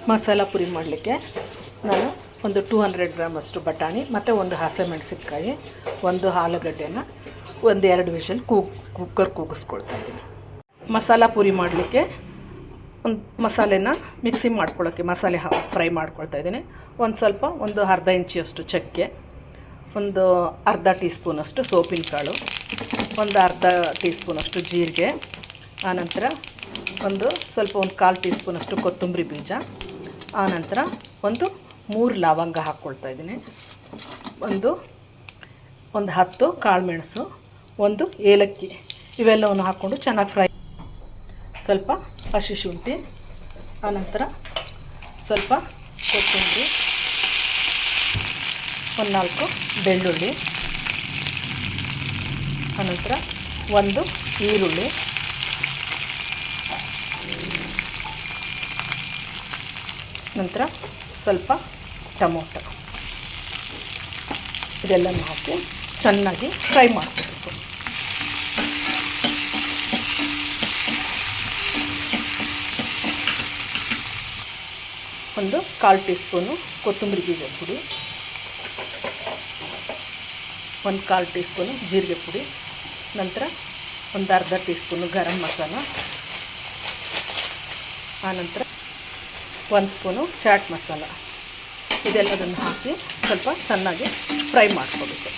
ಮಸಾಲ ಪುರಿ ಮಾಡಲಿಕ್ಕೆ ನಾನು ಒಂದು 200 ಗ್ರಾಮ್ ಅಷ್ಟು ಬಟಾಣಿ ಮತ್ತು ಒಂದು ಹಸಿಮೆಣಸಿನ್ಕಾಯಿ, ಒಂದು ಆಲೂಗಡ್ಡೆನ ಒಂದು 2 ವಿಷಲ್ ಕುಕ್ಕರ್ ಕೂಗಿಸ್ಕೊಳ್ತಾ ಇದ್ದೀನಿ. ಮಸಾಲ ಪುರಿ ಮಾಡಲಿಕ್ಕೆ ಒಂದು ಮಸಾಲೆನ ಮಿಕ್ಸಿ ಮಾಡ್ಕೊಳ್ಳೋಕ್ಕೆ ಮಸಾಲೆ ಫ್ರೈ ಮಾಡ್ಕೊಳ್ತಾ ಇದ್ದೀನಿ. ಒಂದು ಅರ್ಧ ಇಂಚಿಯಷ್ಟು ಚಕ್ಕೆ, ಒಂದು ಅರ್ಧ ಟೀ ಸ್ಪೂನಷ್ಟು ಸೋಪಿನ ಕಾಳು, ಒಂದು ಅರ್ಧ ಟೀ ಸ್ಪೂನಷ್ಟು ಜೀರಿಗೆ, ಆನಂತರ ಒಂದು 1/4 ಟೀ ಸ್ಪೂನಷ್ಟು ಕೊತ್ತಂಬರಿ ಬೀಜ, ಆನಂತರ ಒಂದು 3 ಲವಂಗ ಹಾಕ್ಕೊಳ್ತಾ ಇದ್ದೀನಿ, ಒಂದು 10 ಕಾಳುಮೆಣಸು, ಒಂದು ಏಲಕ್ಕಿ, ಇವೆಲ್ಲವನ್ನು ಹಾಕ್ಕೊಂಡು ಚೆನ್ನಾಗಿ ಫ್ರೈ, ಸ್ವಲ್ಪ ಹಸಿ ಶುಂಠಿ, ಆನಂತರ ಸ್ವಲ್ಪ ಕೊತ್ತಂಬರಿ, 4 ಬೆಳ್ಳುಳ್ಳಿ, ಆನಂತರ ಒಂದು ಈರುಳ್ಳಿ, ನಂತರ ಸ್ವಲ್ಪ ಟೊಮೊಟೊ, ಇದೆಲ್ಲನೂ ಹಾಕಿ ಚೆನ್ನಾಗಿ ಫ್ರೈ ಮಾಡ್ಕೋಬೇಕು. ಒಂದು 1/4 ಟೀ ಸ್ಪೂನು ಕೊತ್ತಂಬರಿ ಬೀಜದ ಪುಡಿ, ಒಂದು 1/4 ಟೀ ಸ್ಪೂನು ಜೀರಿಗೆ ಪುಡಿ, ನಂತರ ಒಂದು ಅರ್ಧ ಟೀ ಸ್ಪೂನು ಗರಂ ಮಸಾಲ, ಆನಂತರ 1 ಸ್ಪೂನು ಚಾಟ್ ಮಸಾಲ, ಇದೆಲ್ಲದನ್ನು ಹಾಕಿ ಸ್ವಲ್ಪ ಚೆನ್ನಾಗಿ ಫ್ರೈ ಮಾಡ್ಕೋಬೇಕು.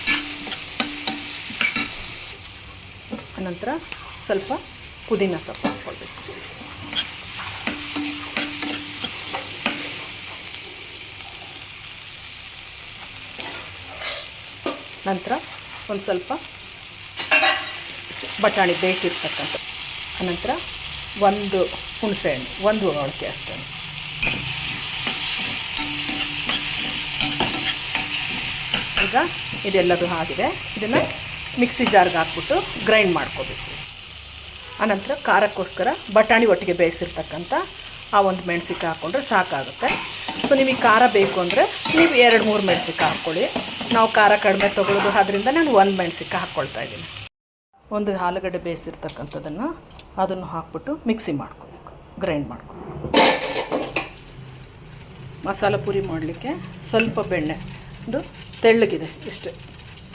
ಆನಂತರ ಸ್ವಲ್ಪ ಪುದೀನ ಸೊಪ್ಪು ಹಾಕ್ಕೊಳ್ಬೇಕು. ನಂತರ ಒಂದು ಸ್ವಲ್ಪ ಬಟಾಣಿ ಬೇಯಿಸಿರ್ತಕ್ಕಂಥ, ಆನಂತರ ಒಂದು ಹುಣಸೆಹಣ್ಣು, ಒಂದು ಮೊಳಕೆ ಅಷ್ಟೇ. ಈಗ ಇದೆಲ್ಲದು ಆಗಿದೆ, ಇದನ್ನು ಮಿಕ್ಸಿ ಜಾರ್ಗೆ ಹಾಕ್ಬಿಟ್ಟು ಗ್ರೈಂಡ್ ಮಾಡ್ಕೋಬೇಕು. ಆನಂತರ ಖಾರಕ್ಕೋಸ್ಕರ ಬಟಾಣಿ ಒಟ್ಟಿಗೆ ಬೇಯಿಸಿರ್ತಕ್ಕಂಥ ಆ ಒಂದು ಮೆಣಸಿನ್ಕಾಯಿ ಹಾಕ್ಕೊಂಡ್ರೆ ಸಾಕಾಗುತ್ತೆ. ಸೊ ನಿಮಗೆ ಖಾರ ಬೇಕು ಅಂದರೆ ನೀವು 2-3 ಮೆಣಸಿನ್ಕಾಯಿ ಹಾಕ್ಕೊಳ್ಳಿ. ನಾವು ಖಾರ ಕಡಿಮೆ ತೊಗೊಳ್ಳೋದು, ಆದ್ದರಿಂದ ನಾನು 1 ಮೆಣಸಿನ್ಕಾಯಿ ಹಾಕ್ಕೊಳ್ತಾ ಇದ್ದೀನಿ. ಒಂದು ಆಲೂಗಡ್ಡೆ ಬೇಯಿಸಿರ್ತಕ್ಕಂಥದ್ದನ್ನು ಅದನ್ನು ಹಾಕ್ಬಿಟ್ಟು ಮಿಕ್ಸಿ ಮಾಡ್ಕೋಬೇಕು, ಗ್ರೈಂಡ್ ಮಾಡ್ಕೋಬೇಕು. ಮಸಾಲ ಪುರಿ ಮಾಡಲಿಕ್ಕೆ ಸ್ವಲ್ಪ ಬೆಣ್ಣೆ, ಒಂದು ತೆಳ್ಳಗಿದೆ ಇಷ್ಟೇ,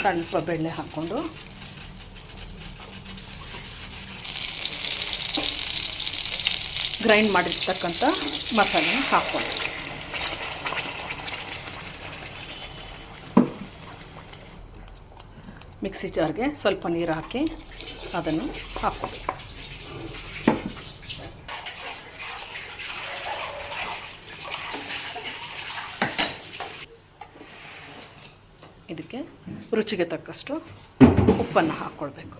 ಸ್ವಲ್ಪ ಬೆಣ್ಣೆ ಹಾಕ್ಕೊಂಡು ಗ್ರೈಂಡ್ ಮಾಡಿರ್ತಕ್ಕಂಥ ಮಸಾಲೆನ ಹಾಕ್ಕೊಂಡು ಮಿಕ್ಸಿ ಜಾರ್ಗೆ ಸ್ವಲ್ಪ ನೀರು ಹಾಕಿ ಅದನ್ನು ಹಾಕ್ಕೋಬೇಕು. ಇದಕ್ಕೆ ರುಚಿಗೆ ತಕ್ಕಷ್ಟು ಉಪ್ಪನ್ನು ಹಾಕ್ಕೊಳ್ಬೇಕು.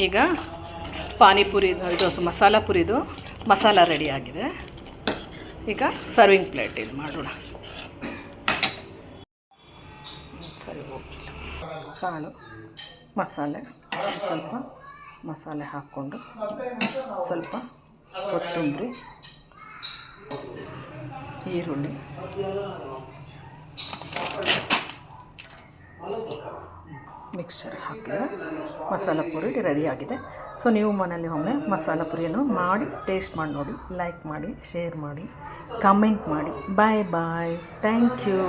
ಈಗ ಪಾನಿಪುರಿ ಇದು ಮಸಾಲ ಪುರಿದು ಮಸಾಲ ರೆಡಿಯಾಗಿದೆ. ಈಗ ಸರ್ವಿಂಗ್ ಪ್ಲೇಟ್ ಇದು ಮಾಡೋಣ. ಸರಿ, ಹೋಗಿಲ್ಲ ಕಾಳು ಮಸಾಲೆ, ಸ್ವಲ್ಪ ಮಸಾಲೆ ಹಾಕ್ಕೊಂಡು ಸ್ವಲ್ಪ ಕೊತ್ತಂಬರಿ, ಈರುಳ್ಳಿ, ಮಿಕ್ಸರ್ ಹಾಕಿದ್ರೆ ಮಸಾಲ ಪುರಿ ರೆಡಿಯಾಗಿದೆ. ಸೊ ನೀವು ಮನೇಲಿ ಒಮ್ಮೆ ಮಸಾಲ ಪುರಿಯನ್ನು ಮಾಡಿ ಟೇಸ್ಟ್ ಮಾಡಿ ನೋಡಿ, ಲೈಕ್ ಮಾಡಿ, ಶೇರ್ ಮಾಡಿ, ಕಮೆಂಟ್ ಮಾಡಿ. ಬಾಯ್ ಬಾಯ್, ಥ್ಯಾಂಕ್ ಯು.